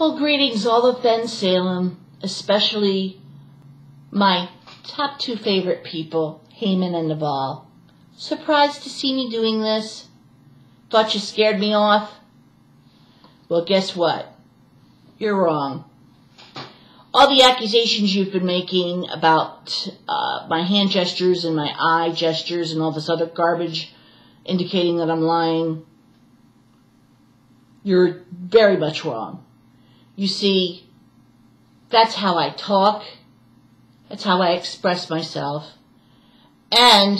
Well, greetings all of Bensalem, especially my top two favorite people, Heyman and Naval. Surprised to see me doing this? Thought you scared me off? Well, guess what? You're wrong. All the accusations you've been making about my hand gestures and my eye gestures and all this other garbage indicating that I'm lying, you're very much wrong. You see, that's how I talk. That's how I express myself. And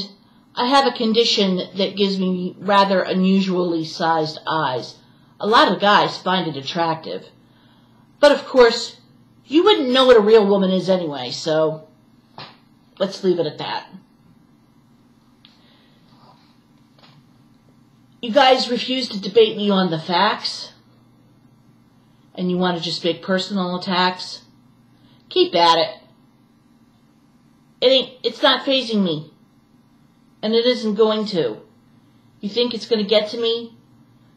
I have a condition that gives me rather unusually sized eyes. A lot of guys find it attractive. But of course, you wouldn't know what a real woman is anyway, so let's leave it at that. You guys refuse to debate me on the facts, and you want to just make personal attacks. Keep at it. It's not fazing me, and it isn't going to. You think it's going to get to me?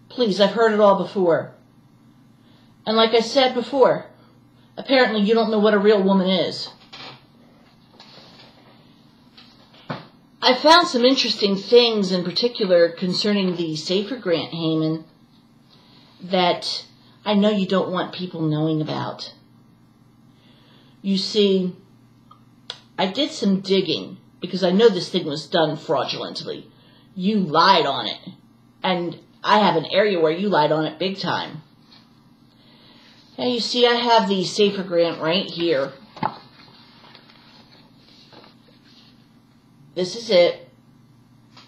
Please, I've heard it all before. And like I said before, apparently you don't know what a real woman is. I found some interesting things in particular concerning the SAFER grant, Heyman, that I know you don't want people knowing about. You see, I did some digging because I know this thing was done fraudulently. You lied on it, and I have an area where you lied on it big time. Now you see I have the SAFER grant right here. This is it.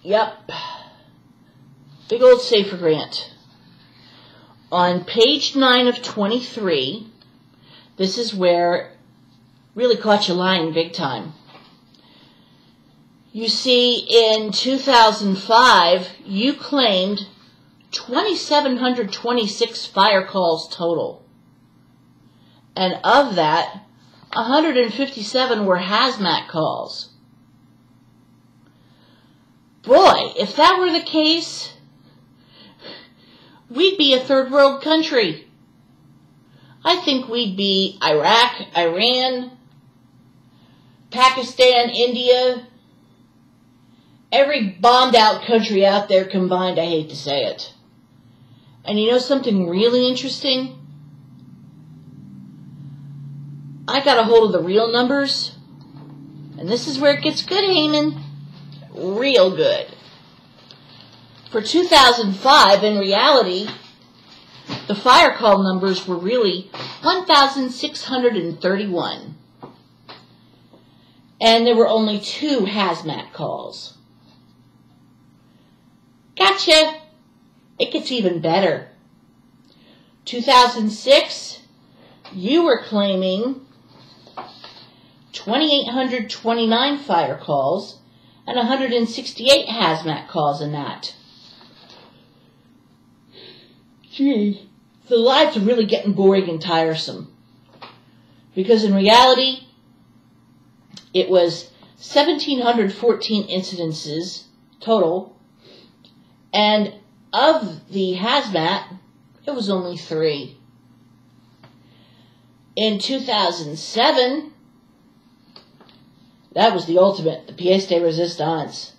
Yep. Big old SAFER grant. On page 9 of 23, this is where really caught you lying big time. You see, in 2005, you claimed 2,726 fire calls total. And of that, 157 were hazmat calls. Boy, if that were the case, we'd be a third world country. I think we'd be Iraq, Iran, Pakistan, India, every bombed out country out there combined. I hate to say it. And you know something really interesting? I got a hold of the real numbers, and this is where it gets good, Heyman. Real good. For 2005, in reality, the fire call numbers were really 1,631. And there were only 2 hazmat calls. Gotcha! It gets even better. 2006, you were claiming 2,829 fire calls and 168 hazmat calls in that. Gee, the lives are really getting boring and tiresome. Because in reality, it was 1,714 incidences total, and of the hazmat, it was only 3. In 2007, that was the ultimate, the pièce de résistance.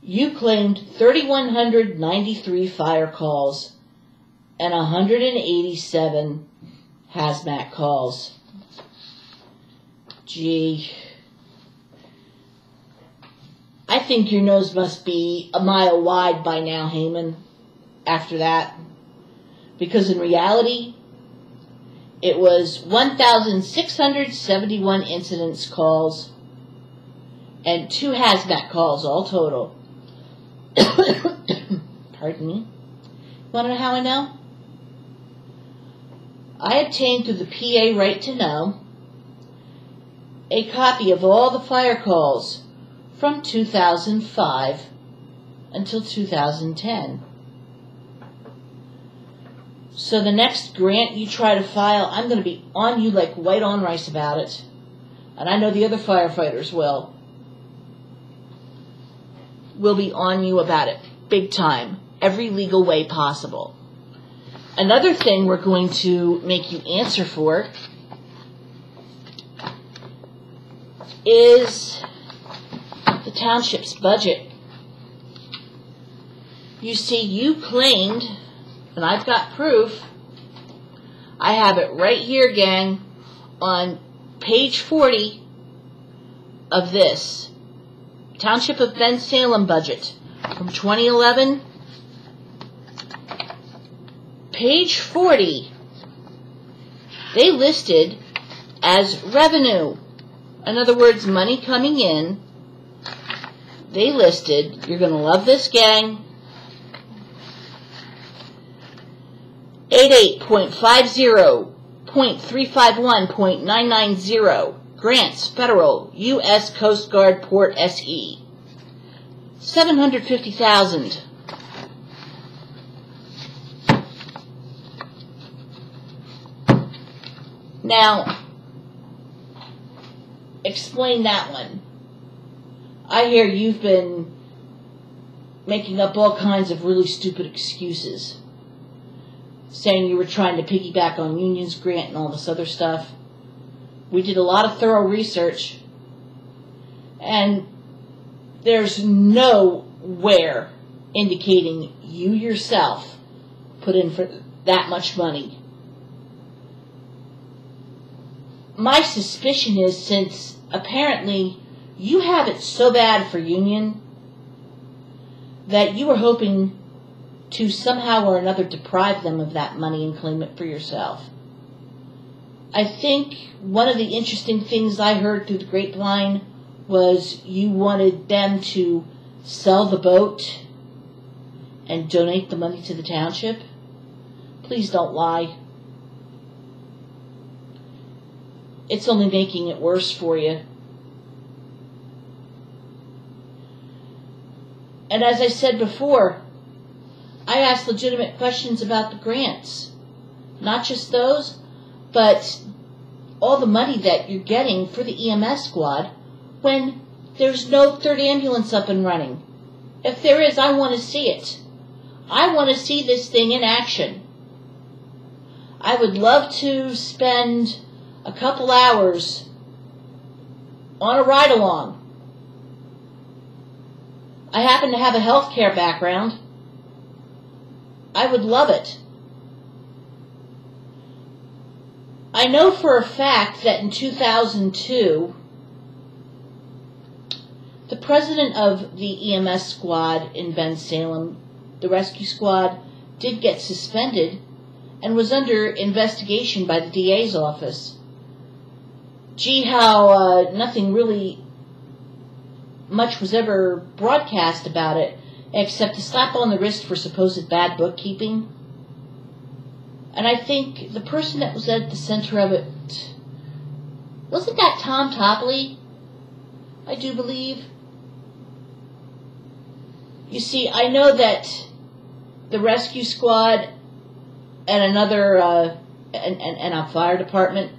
You claimed 3,193 fire calls and 187 hazmat calls. Gee. I think your nose must be a mile wide by now, Heyman, after that. Because in reality, it was 1,671 incidents calls and 2 hazmat calls all total. Pardon me. You want to know how I know? I obtained through the PA Right to Know a copy of all the fire calls from 2005 until 2010. So the next grant you try to file, I'm going to be on you like white on rice about it. And I know the other firefighters will. We'll be on you about it big time, every legal way possible. Another thing we're going to make you answer for is the township's budget. You see, you claimed, and I've got proof, I have it right here, gang, on page 40 of this Township of Bensalem budget from 2011. Page 40, they listed as revenue. In other words, money coming in. They listed, you're going to love this, gang, 88.50.351.990 grants, federal, U.S. Coast Guard, Port SE. 750,000. Now, explain that one. I hear you've been making up all kinds of really stupid excuses, saying you were trying to piggyback on Union's grant and all this other stuff. We did a lot of thorough research, and there's nowhere indicating you yourself put in for that much money. My suspicion is, since apparently you have it so bad for Union that you were hoping to somehow or another deprive them of that money and claim it for yourself. I think one of the interesting things I heard through the grapevine was you wanted them to sell the boat and donate the money to the township. Please don't lie. It's only making it worse for you. And as I said before, I asked legitimate questions about the grants. Not just those, but all the money that you're getting for the EMS squad when there's no third ambulance up and running. If there is, I want to see it. I want to see this thing in action. I would love to spend a couple hours on a ride-along. I happen to have a healthcare background. I would love it. I know for a fact that in 2002, the president of the EMS squad in Bensalem, the rescue squad, did get suspended and was under investigation by the DA's office. Gee, how nothing really much was ever broadcast about it, except a slap on the wrist for supposed bad bookkeeping. And I think the person that was at the center of it, wasn't that Tom Topley? I do believe. You see, I know that the rescue squad and another, and a fire department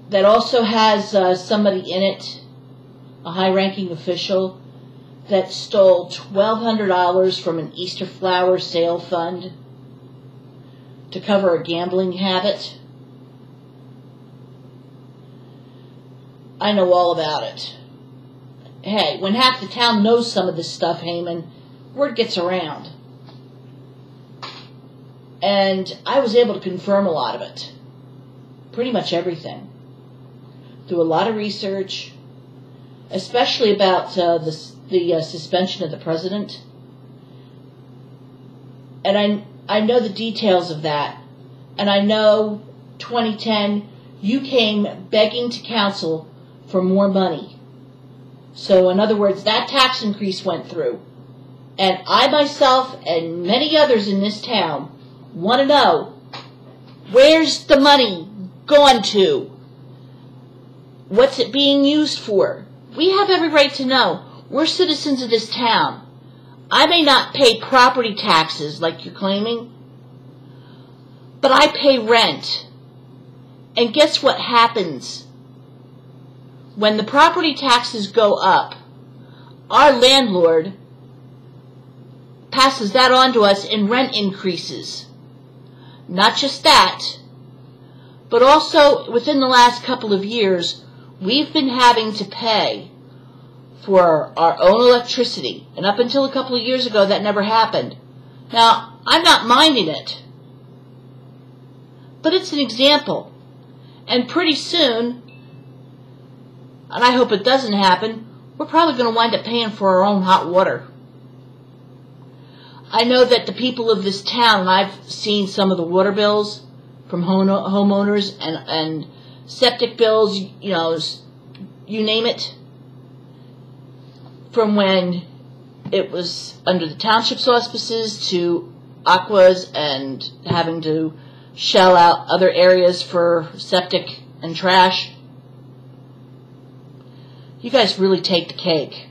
that also has somebody in it, a high-ranking official, that stole $1,200 from an Easter flower sale fund to cover a gambling habit. I know all about it. Hey, when half the town knows some of this stuff, Heyman, word gets around. And I was able to confirm a lot of it. Pretty much everything. Through a lot of research, especially about the suspension of the president. And I know the details of that. And I know 2010, you came begging to council for more money. So in other words, that tax increase went through. And I myself and many others in this town want to know, where's the money gone to? What's it being used for? We have every right to know. We're citizens of this town. I may not pay property taxes like you're claiming, but I pay rent. And guess what happens? When the property taxes go up, our landlord passes that on to us in rent increases. not just that, but also within the last couple of years, we've been having to pay for our own electricity. And up until a couple of years ago, that never happened. Now, I'm not minding it, but it's an example. And pretty soon, and I hope it doesn't happen, we're probably going to wind up paying for our own hot water. I know that the people of this town, and I've seen some of the water bills from homeowners and septic bills, you know, you name it, from when it was under the township's auspices to Aqua's and having to shell out other areas for septic and trash. You guys really take the cake,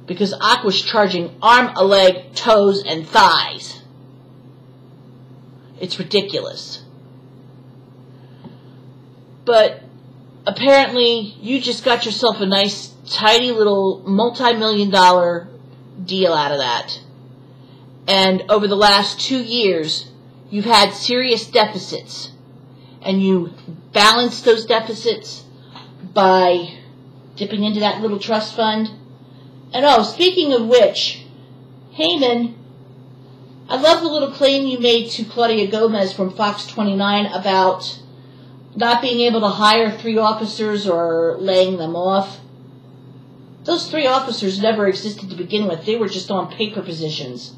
because Aqua's charging arm, a leg, toes, and thighs. It's ridiculous. But apparently you just got yourself a nice, tidy little multi-million-dollar deal out of that. And over the last 2 years, you've had serious deficits. And you balanced those deficits by dipping into that little trust fund. And oh, speaking of which, Heyman, I love the little claim you made to Claudia Gomez from Fox 29 about not being able to hire 3 officers or laying them off. Those 3 officers never existed to begin with. They were just on paper positions.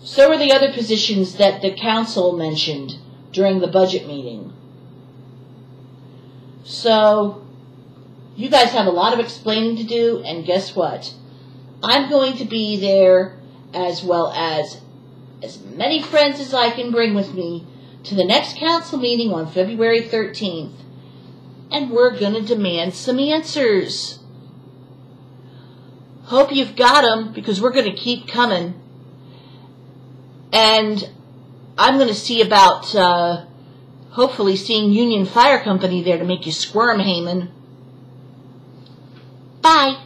So were the other positions that the council mentioned during the budget meeting. So you guys have a lot of explaining to do, and guess what? I'm going to be there, as well as many friends as I can bring with me, to the next council meeting on February 13th. And we're going to demand some answers. Hope you've got them, because we're going to keep coming. And I'm going to see about hopefully seeing Union Fire Company there to make you squirm, Heyman. Bye.